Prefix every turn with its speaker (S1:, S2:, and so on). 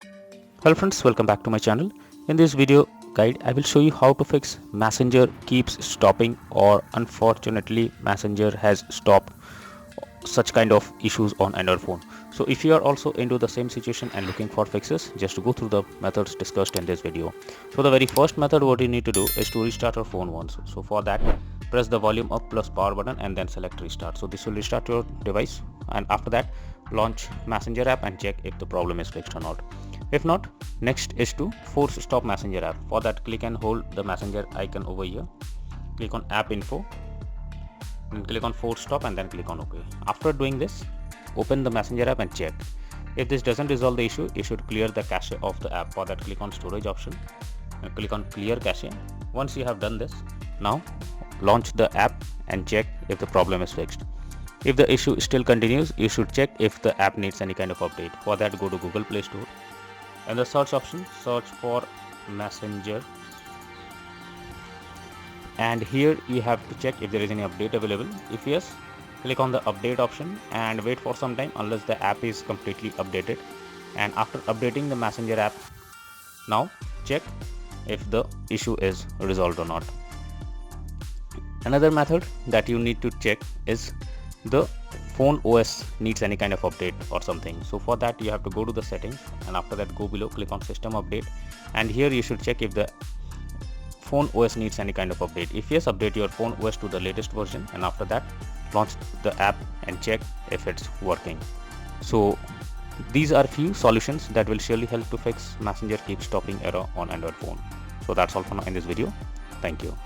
S1: Hello friends, welcome back to my channel. In this video guide, I will show you how to fix Messenger keeps stopping, or unfortunately Messenger has stopped such kind of issues on Android phone. So if you are also into the same situation and looking for fixes, just go through the methods discussed in this video. So the very first method what you need to do is to restart your phone once. So for that, press the volume up plus power button and then select restart. So this will restart your device, and after that launch Messenger app and check if the problem is fixed or not. If not, next is to force stop Messenger app. For that, click and hold the Messenger icon over here. Click on app info and click on force stop and then click on OK. After doing this, open the Messenger app and check. If this doesn't resolve the issue, you should clear the cache of the app. For that, click on storage option and click on clear cache. Once you have done this, now launch the app and check if the problem is fixed. If the issue still continues, you should check if the app needs any kind of update. For that, go to Google Play Store. In the search option, search for Messenger, and here you have to check if there is any update available. If yes, click on the update option and wait for some time unless the app is completely updated. And after updating the Messenger app, now check if the issue is resolved or not. Another method that you need to check is the phone OS needs any kind of update or something. So for that, you have to go to the settings and after that go below, click on system update, and here you should check if the phone OS needs any kind of update. If yes, update your phone OS to the latest version, and after that launch the app and check if it's working. So these are few solutions that will surely help to fix Messenger keep stopping error on Android phone. So that's all for now in this video. Thank you.